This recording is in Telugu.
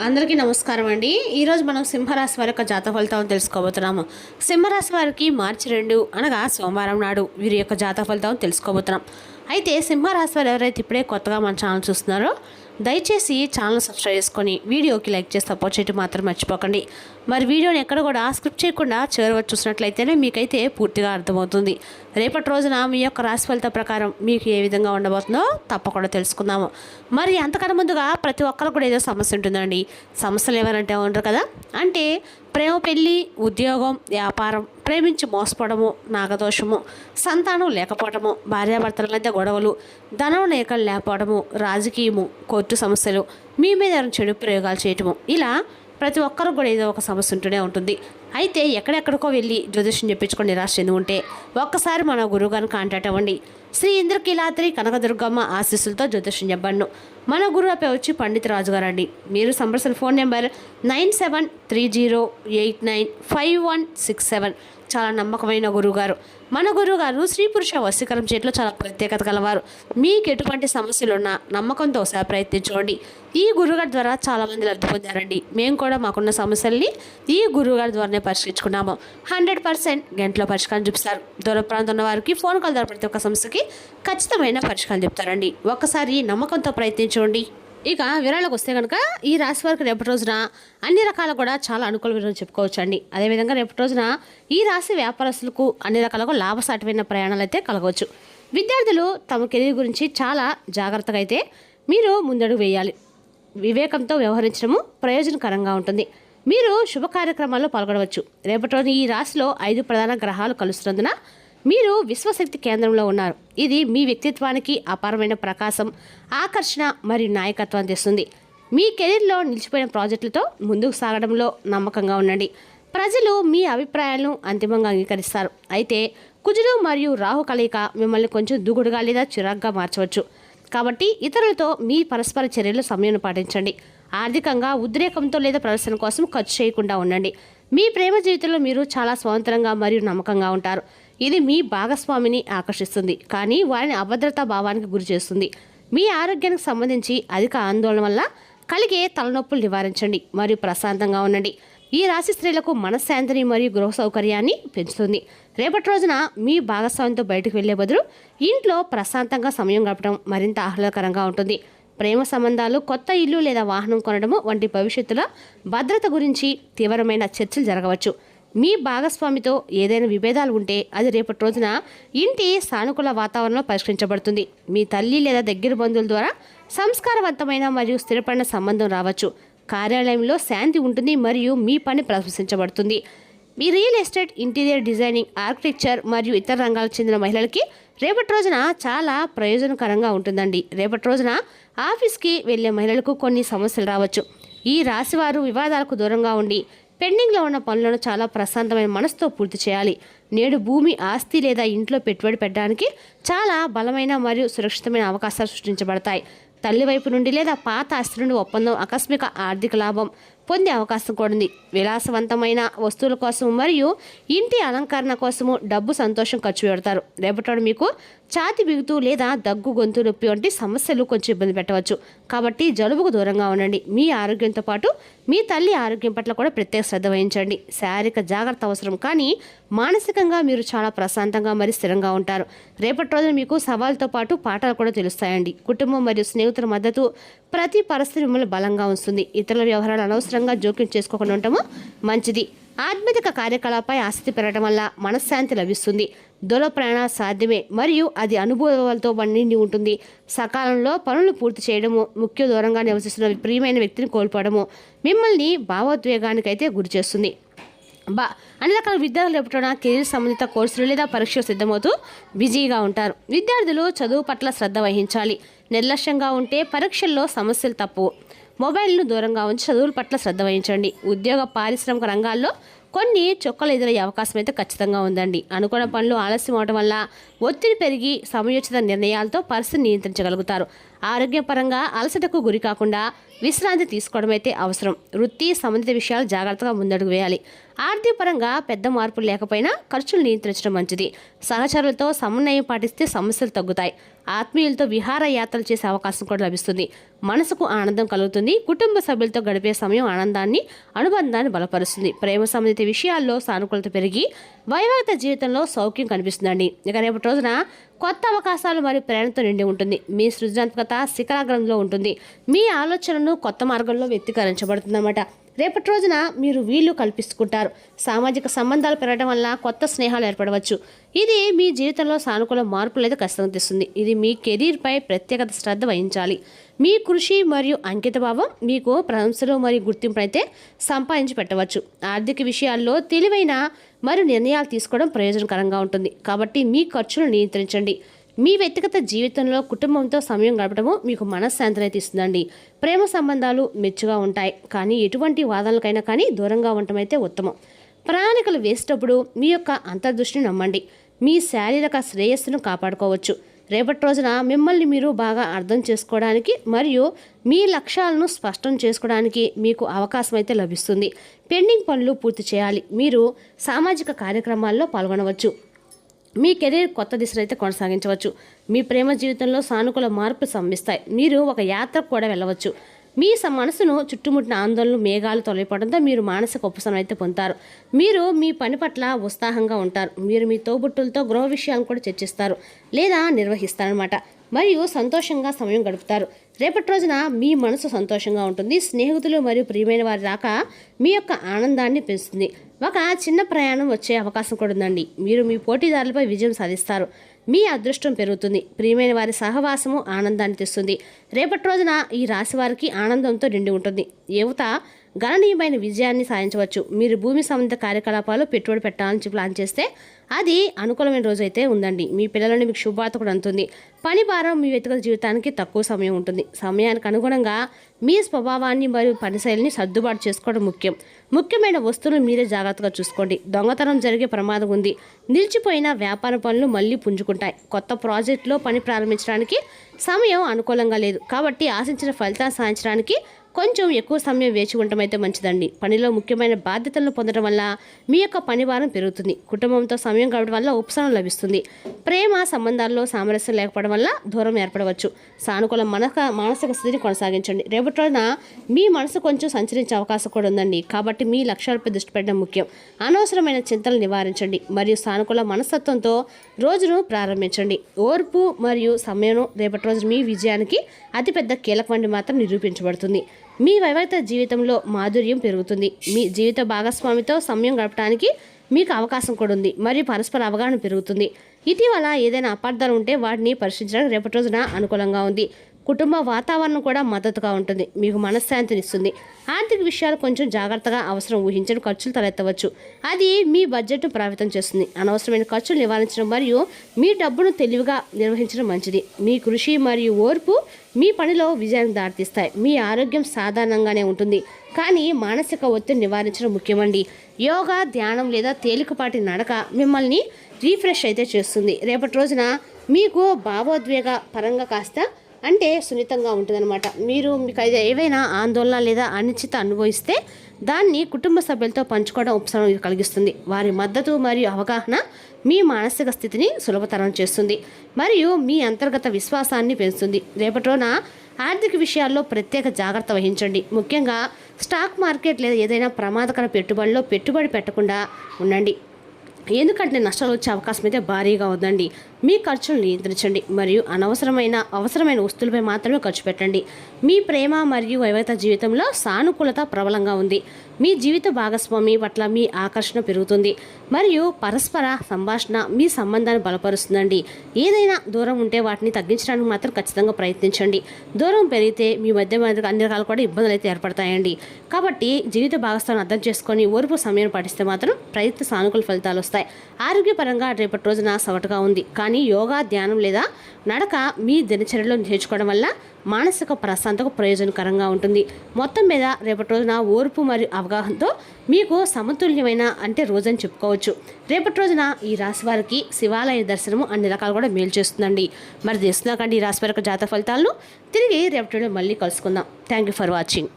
అందరికీ నమస్కారం అండి. ఈరోజు మనం సింహరాశి వారి యొక్క జాతక ఫలితాలను తెలుసుకోబోతున్నాము. సింహరాశి వారికి మార్చి 2 అనగా సోమవారం నాడు వీరి యొక్క జాతక ఫలితాలను తెలుసుకోబోతున్నాం. అయితే సింహరాశి వారు ఎవరైతే ఇప్పుడే కొత్తగా మన ఛానల్ చూస్తున్నారో దయచేసి ఛానల్ సబ్స్క్రైబ్ చేసుకొని వీడియోకి లైక్ చేసి సపోర్ట్ చేయడం మాత్రం మర్చిపోకండి. మరి వీడియోని ఎక్కడ కూడా స్క్రిప్ట్ చేయకుండా చివరి చూసినట్లయితేనే మీకైతే పూర్తిగా అర్థమవుతుంది. రేపటి రోజున మీ యొక్క రాశి ఫలిత ప్రకారం మీకు ఏ విధంగా ఉండబోతుందో తప్పకుండా తెలుసుకుందాము. మరి అంతకన్నా ముందుగా ప్రతి ఒక్కరికి కూడా ఏదో సమస్య ఉంటుందండి. సమస్యలు ఏమైనా ఉండరు కదా, అంటే ప్రేమ, పెళ్ళి, ఉద్యోగం, వ్యాపారం, ప్రేమించి మోసపోవడము, నాగదోషము, సంతానం లేకపోవడము, భార్యాభర్తల మధ్య గొడవలు, ధనం లేకపోవడము, రాజకీయము, కోర్టు సమస్యలు, మీ మీద చెడు ప్రయోగాలు చేయటము, ఇలా ప్రతి ఒక్కరు కూడా ఏదో ఒక సమస్య ఉంటూనే ఉంటుంది. అయితే ఎక్కడెక్కడికో వెళ్ళి జ్యోతిష్యం చెప్పించుకొని నిరాశ చెంది ఉంటే ఒక్కసారి మన గురువుగారిని కాంటాక్ట్ అవ్వండి. శ్రీ ఇంద్రకీలాద్రి కనకదుర్గమ్మ ఆశీస్సులతో జ్యోతిష్యం చెప్పండి. మన గురువు పేరు వచ్చి పండిత రాజు గారు అండి. మీరు సంప్రదించిన ఫోన్ నెంబర్ 9730895167. చాలా నమ్మకమైన గురువుగారు. మన గురువుగారు స్త్రీ పురుష వశీకరణ చేయట్లో చాలా ప్రత్యేకత గలవారు. మీకు ఎటువంటి సమస్యలు ఉన్నా నమ్మకంతో ఒకసారి ప్రయత్నించుకోండి. ఈ గురువుగారి ద్వారా చాలామంది లబ్ధి పొందారండి. మేము కూడా మాకున్న సమస్యల్ని ఈ గురువుగారి ద్వారానే పరిష్కరించుకున్నాము. 100% గంటలో పరిష్కారం చూపిస్తారు. దూర ప్రాంతం ఉన్న వారికి ఫోన్ కాల్ ద్వారా ప్రతి ఒక్క సమస్యకి ఖచ్చితమైన పరిష్కారం చెప్తారండి. ఒక్కసారి నమ్మకంతో ప్రయత్నించండి. ఇక వివరాలకు వస్తే కనుక ఈ రాశి వారికి రేపటి రోజున అన్ని రకాల కూడా చాలా అనుకూల వివరాలు చెప్పుకోవచ్చు అండి. అదేవిధంగా రేపటి రోజున ఈ రాశి వ్యాపారస్తులకు అన్ని రకాలుగా లాభసాటిమైన ప్రయాణాలు అయితే కలగవచ్చు. విద్యార్థులు తమ కెరీర్ గురించి చాలా జాగ్రత్తగా అయితే మీరు ముందడుగు వేయాలి. వివేకంతో వ్యవహరించడము ప్రయోజనకరంగా ఉంటుంది. మీరు శుభ కార్యక్రమాల్లో పాల్గొనవచ్చు. రేపటి రోజున ఈ రాశిలో 5 ప్రధాన గ్రహాలు కలుస్తున్నందున మీరు విశ్వశక్తి కేంద్రంలో ఉన్నారు. ఇది మీ వ్యక్తిత్వానికి అపారమైన ప్రకాశం, ఆకర్షణ మరియు నాయకత్వం తెస్తుంది. మీ కెరీర్లో నిలిచిపోయిన ప్రాజెక్టులతో ముందుకు సాగడంలో నమ్మకంగా ఉండండి. ప్రజలు మీ అభిప్రాయాలను అంతిమంగా అంగీకరిస్తారు. అయితే కుజుడు మరియు రాహు కలయిక మిమ్మల్ని కొంచెం దూకుడుగా లేదా చిరాగ్గా మార్చవచ్చు. కాబట్టి ఇతరులతో మీ పరస్పర చర్యలు సమయం పాటించండి. ఆర్థికంగా ఉద్రేకంతో లేదా ప్రదర్శన కోసం ఖర్చు చేయకుండా ఉండండి. మీ ప్రేమ జీవితంలో మీరు చాలా స్వతంత్రంగా మరియు నమ్మకంగా ఉంటారు. ఇది మీ భాగస్వామిని ఆకర్షిస్తుంది, కానీ వారిని అభద్రతా భావానికి గురి చేస్తుంది. మీ ఆరోగ్యానికి సంబంధించి అధిక ఆందోళన వల్ల కలిగే తలనొప్పులు నివారించండి మరియు ప్రశాంతంగా ఉండండి. ఈ రాశి స్త్రీలకు మనశ్శాంతిని మరియు గృహ సౌకర్యాన్ని పెంచుతుంది. రేపటి రోజున మీ భాగస్వామితో బయటకు వెళ్లే బదులు ఇంట్లో ప్రశాంతంగా సమయం గడపడం మరింత ఆహ్లాదకరంగా ఉంటుంది. ప్రేమ సంబంధాలు, కొత్త ఇల్లు లేదా వాహనం కొనడము వంటి భవిష్యత్తులో భద్రత గురించి తీవ్రమైన చర్చలు జరగవచ్చు. మీ భాగస్వామితో ఏదైనా విభేదాలు ఉంటే అది రేపటి రోజున ఇంటి సానుకూల వాతావరణంలో పరిష్కరించబడుతుంది. మీ తల్లి లేదా దగ్గర బంధువుల ద్వారా సంస్కారవంతమైన మరియు స్థిరపడిన సంబంధం రావచ్చు. కార్యాలయంలో శాంతి ఉంటుంది మరియు మీ పని ప్రశంసించబడుతుంది. మీ real estate, interior designing, architecture మరియు ఇతర రంగాలకు చెందిన మహిళలకి రేపటి రోజున చాలా ప్రయోజనకరంగా ఉంటుందండి. రేపటి రోజున ఆఫీస్కి వెళ్ళే మహిళలకు కొన్ని సమస్యలు రావచ్చు. ఈ రాశివారు వివాదాలకు దూరంగా ఉండి పెండింగ్లో ఉన్న పనులను చాలా ప్రశాంతమైన మనసుతో పూర్తి చేయాలి. నేడు భూమి, ఆస్తి లేదా ఇంట్లో పెట్టుబడి పెట్టడానికి చాలా బలమైన మరియు సురక్షితమైన అవకాశాలు సృష్టించబడతాయి. తల్లి వైపు నుండి లేదా పాత ఆస్తి నుండి ఒప్పందం, ఆకస్మిక ఆర్థిక లాభం పొందే అవకాశం కూడా ఉంది. విలాసవంతమైన వస్తువుల కోసం మరియు ఇంటి అలంకరణ కోసము డబ్బు, సంతోషం ఖర్చు పెడతారు. రేపటి మీకు ఛాతి బిగుతూ లేదా దగ్గు, గొంతు నొప్పి వంటి సమస్యలు కొంచెం ఇబ్బంది పెట్టవచ్చు. కాబట్టి జలుబుకు దూరంగా ఉండండి. మీ ఆరోగ్యంతో పాటు మీ తల్లి ఆరోగ్యం పట్ల కూడా ప్రత్యేక శ్రద్ధ వహించండి. శారీరక జాగ్రత్త అవసరం, కానీ మానసికంగా మీరు చాలా ప్రశాంతంగా మరియు స్థిరంగా ఉంటారు. రేపటి రోజున మీకు సవాల్తో పాటు పాఠాలు కూడా తెలుస్తాయండి. కుటుంబం మరియు స్నేహితుల మద్దతు ప్రతి పరిస్థితి మిమ్మల్ని బలంగా ఉంచుతుంది. ఇతరుల వ్యవహారాలు అనవసరంగా జోక్యం చేసుకోకుండా ఉండటము మంచిది. ఆధ్యాత్మిక కార్యకలాపై ఆసక్తి పెరగడం వల్ల మనశ్శాంతి లభిస్తుంది. దూర ప్రయాణం సాధ్యమే మరియు అది అనుభవాలతో నిండి ఉంటుంది. సకాలంలో పనులు పూర్తి చేయడము, ముఖ్య దూరంగా నివసిస్తున్న ప్రియమైన వ్యక్తిని కోల్పోవడము మిమ్మల్ని భావోద్వేగానికైతే గురి చేస్తుంది. అన్ని రకాల విద్యార్థులు ఎప్పుడైనా కెరీర్ సంబంధిత కోర్సులు లేదా పరీక్షలు సిద్ధమవుతూ బిజీగా ఉంటారు. విద్యార్థులు చదువు పట్ల శ్రద్ధ వహించాలి. నిర్లక్ష్యంగా ఉంటే పరీక్షల్లో సమస్యలు తప్పు. మొబైల్ను దూరంగా ఉంచి చదువుల పట్ల శ్రద్ధ వహించండి. ఉద్యోగ, పారిశ్రామిక రంగాల్లో కొన్ని చొక్కలు ఎదురయ్యే అవకాశం అయితే ఖచ్చితంగా ఉందండి. అనుకున్న పనులు ఆలస్యం అవడం వల్ల ఒత్తిడి పెరిగి సమయోచిత నిర్ణయాలతో పరిస్థితిని నియంత్రించగలుగుతారు. ఆరోగ్యపరంగా అలసటకు గురి కాకుండా విశ్రాంతి తీసుకోవడం అయితే అవసరం. వృత్తి సంబంధిత విషయాలు జాగ్రత్తగా ముందడుగు వేయాలి. ఆర్థిక పరంగా పెద్ద మార్పులు లేకపోయినా ఖర్చులు నియంత్రించడం మంచిది. సహచరులతో సమన్వయం పాటిస్తే సమస్యలు తగ్గుతాయి. ఆత్మీయులతో విహార యాత్రలు చేసే అవకాశం కూడా లభిస్తుంది. మనసుకు ఆనందం కలుగుతుంది. కుటుంబ సభ్యులతో గడిపే సమయం ఆనందాన్ని, అనుబంధాన్ని బలపరుస్తుంది. ప్రేమ సంబంధిత విషయాల్లో సానుకూలత పెరిగి వైవాహిక జీవితంలో సౌఖ్యం కనిపిస్తుందండి. ఇక రేపటి రోజున కొత్త అవకాశాలు మరియు ప్రేరణతో నిండి ఉంటుంది. మీ సృజనాత్మకత శిఖరాగ్రంలో ఉంటుంది. మీ ఆలోచనను కొత్త మార్గంలో వ్యక్తీకరించబడుతుందన్నమాట. రేపటి రోజున మీరు వీళ్ళు కల్పించుకుంటారు. సామాజిక సంబంధాలు పెరగడం వల్ల కొత్త స్నేహాలు ఏర్పడవచ్చు. ఇది మీ జీవితంలో సానుకూల మార్పులు అయితే ఖచ్చితంగా తెస్తుంది. ఇది మీ కెరీర్పై ప్రత్యేకత శ్రద్ధ వహించాలి. మీ కృషి మరియు అంకితభావం మీకు ప్రశంసలు మరియు గుర్తింపు అయితే సంపాదించి పెట్టవచ్చు. ఆర్థిక విషయాల్లో తెలివైన మరియు నిర్ణయాలు తీసుకోవడం ప్రయోజనకరంగా ఉంటుంది. కాబట్టి మీ ఖర్చులను నియంత్రించండి. మీ వ్యక్తిగత జీవితంలో కుటుంబంతో సమయం గడపడము మీకు మనశ్శాంతిని అయితే ఇస్తుందండి. ప్రేమ సంబంధాలు మెచ్చుగా ఉంటాయి, కానీ ఎటువంటి వాదనలకైనా కానీ దూరంగా ఉండటం అయితే ఉత్తమం. ప్రయాణికులు వేసేటప్పుడు మీ యొక్క అంతర్దృష్టిని నమ్మండి. మీ శారీరక శ్రేయస్సును కాపాడుకోవచ్చు. రేపటి రోజున మిమ్మల్ని మీరు బాగా అర్థం చేసుకోవడానికి మరియు మీ లక్ష్యాలను స్పష్టం చేసుకోవడానికి మీకు అవకాశం అయితే లభిస్తుంది. పెండింగ్ పనులు పూర్తి చేయాలి. మీరు సామాజిక కార్యక్రమాల్లో పాల్గొనవచ్చు. మీ కెరీర్ కొత్త దిశలో అయితే కొనసాగించవచ్చు. మీ ప్రేమ జీవితంలో సానుకూల మార్పులు సంభవిస్తాయి. మీరు ఒక యాత్రకు కూడా వెళ్ళవచ్చు. మీ మనసును చుట్టుముట్టిన ఆందోళనలు మేఘాలు తొలగిపోవడంతో మీరు మానసిక ఉపశమనం అయితే పొందుతారు. మీరు మీ పని పట్ల ఉత్సాహంగా ఉంటారు. మీరు మీ తోబుట్టులతో గృహ విషయాలను కూడా చర్చిస్తారు లేదా నిర్వహిస్తారనమాట. మరియు సంతోషంగా సమయం గడుపుతారు. రేపటి రోజున మీ మనసు సంతోషంగా ఉంటుంది. స్నేహితులు మరియు ప్రియమైన వారి రాక మీ యొక్క ఆనందాన్ని పెంచుతుంది. ఒక చిన్న ప్రయాణం వచ్చే అవకాశం కూడా ఉందండి. మీరు మీ పోటీదారులపై విజయం సాధిస్తారు. మీ అదృష్టం పెరుగుతుంది. ప్రియమైన వారి సహవాసము ఆనందాన్ని తెస్తుంది. రేపటి రోజున ఈ రాశి వారికి ఆనందంతో నిండి ఉంటుంది. యువత గణనీయమైన విజయాన్ని సాధించవచ్చు. మీరు భూమి సంబంధిత కార్యకలాపాలు పెట్టుబడి పెట్టాలని ప్లాన్ చేస్తే అది అనుకూలమైన రోజు అయితే ఉందండి. మీ పిల్లలని మీకు శుభవార్త కూడా అందుతుంది. పని భారం మీ వ్యక్తిగత జీవితానికి తక్కువ సమయం ఉంటుంది. సమయానికి అనుగుణంగా మీ స్వభావాన్ని మరియు పనిశైలిని సర్దుబాటు చేసుకోవడం ముఖ్యం. ముఖ్యమైన వస్తువులు మీరే జాగ్రత్తగా చూసుకోండి. దొంగతనం జరిగే ప్రమాదం ఉంది. నిలిచిపోయిన వ్యాపార పనులు మళ్ళీ పుంజుకుంటాయి. కొత్త ప్రాజెక్టులో పని ప్రారంభించడానికి సమయం అనుకూలంగా లేదు. కాబట్టి ఆశించిన ఫలితాలు సాధించడానికి కొంచెం ఎక్కువ సమయం వేచి ఉండటం అయితే మంచిదండి. పనిలో ముఖ్యమైన బాధ్యతలను పొందడం వల్ల మీ యొక్క పని భారం పెరుగుతుంది. కుటుంబంతో సమయం గడపడం వల్ల ఉపశమనం లభిస్తుంది. ప్రేమ సంబంధాల్లో సామరస్యం లేకపోవడం వల్ల దూరం ఏర్పడవచ్చు. సానుకూల మానసిక స్థితిని కొనసాగించండి. రేపటి రోజున మీ మనసు కొంచెం సంచరించే అవకాశం కూడా ఉందండి. కాబట్టి మీ లక్ష్యాలపై దృష్టి పెట్టడం ముఖ్యం. అనవసరమైన చింతలు నివారించండి మరియు సానుకూల మనస్తత్వంతో రోజును ప్రారంభించండి. ఓర్పు మరియు సమయం రేపటి రోజు మీ విజయానికి అతిపెద్ద కీలకమని మాత్రం నిరూపించబడుతుంది. మీ వైవాహిక జీవితంలో మాధుర్యం పెరుగుతుంది. మీ జీవిత భాగస్వామితో సమయం గడపడానికి మీకు అవకాశం కూడా ఉంది మరియు పరస్పర అవగాహన పెరుగుతుంది. ఇటీవల ఏదైనా అపార్థాలు ఉంటే వాటిని పరిశీలించడానికి రేపటి రోజున అనుకూలంగా ఉంది. కుటుంబ వాతావరణం కూడా మద్దతుగా ఉంటుంది. మీకు మనశ్శాంతినిస్తుంది. ఆర్థిక విషయాలు కొంచెం జాగ్రత్తగా అవసరం ఊహించని ఖర్చులు తలెత్తవచ్చు. అది మీ బడ్జెట్ను ప్రభావితం చేస్తుంది. అనవసరమైన ఖర్చులు నివారించడం మరియు మీ డబ్బును తెలివిగా నిర్వహించడం మంచిది. మీ కృషి మరియు ఓర్పు మీ పనిలో విజయానికి దారితీస్తాయి. మీ ఆరోగ్యం సాధారణంగానే ఉంటుంది, కానీ మానసిక ఒత్తిడి నివారించడం ముఖ్యమండి. యోగా, ధ్యానం లేదా తేలికపాటి నడక మిమ్మల్ని రీఫ్రెష్ అయితే చేస్తుంది. రేపటి రోజున మీకు భావోద్వేగ పరంగా కాస్త అంటే సున్నితంగా ఉంటుందన్నమాట. మీకు ఏవైనా ఆందోళన లేదా అనిశ్చిత అనుభవిస్తే దాన్ని కుటుంబ సభ్యులతో పంచుకోవడం ఉపశమనం కలిగిస్తుంది. వారి మద్దతు మరియు అవగాహన మీ మానసిక స్థితిని సులభతరం చేస్తుంది మరియు మీ అంతర్గత విశ్వాసాన్ని పెంచుతుంది. రేపటి రోజున ఆర్థిక విషయాల్లో ప్రత్యేక జాగ్రత్త వహించండి. ముఖ్యంగా స్టాక్ మార్కెట్ లేదా ఏదైనా ప్రమాదకర పెట్టుబడిలో పెట్టుబడి పెట్టకుండా ఉండండి. ఎందుకంటే నష్టాలు వచ్చే అవకాశం అయితే భారీగా ఉందండి. మీ ఖర్చులు నియంత్రించండి మరియు అవసరమైన వస్తువులపై మాత్రమే ఖర్చు పెట్టండి. మీ ప్రేమ మరియు వైవాహిక జీవితంలో సానుకూలత ప్రబలంగా ఉంది. మీ జీవిత భాగస్వామి పట్ల మీ ఆకర్షణ పెరుగుతుంది మరియు పరస్పర సంభాషణ మీ సంబంధాన్ని బలపరుస్తుందండి. ఏదైనా దూరం ఉంటే వాటిని తగ్గించడానికి మాత్రం ఖచ్చితంగా ప్రయత్నించండి. దూరం పెరిగితే మీ మధ్య అన్ని రకాలు కూడా ఇబ్బందులు అయితే ఏర్పడతాయండి. కాబట్టి జీవిత భాగస్వామిని అర్థం చేసుకొని ఓర్పు సమయం పాటిస్తే మాత్రం ప్రయత్న సానుకూల ఫలితాలు వస్తాయి. ఆరోగ్యపరంగా రేపటి రోజున సవటుగా ఉంది, కానీ కానీ యోగా, ధ్యానం లేదా నడక మీ దినచర్యలో చేర్చుకోవడం వల్ల మానసిక ప్రశాంతకు ప్రయోజనకరంగా ఉంటుంది. మొత్తం మీద రేపటి రోజున ఓర్పు మరియు అవగాహనతో మీకు సమతుల్యమైన రోజని చెప్పుకోవచ్చు. రేపటి రోజున ఈ రాశి వారికి శివాలయ దర్శనము అన్ని రకాలు కూడా మేలు చేస్తుందండి. మరి తెలుసుకున్నాకండి ఈ రాశి వారికి జాతక ఫలితాలను. తిరిగి రేపటి మళ్ళీ కలుసుకుందాం. Thank you for watching.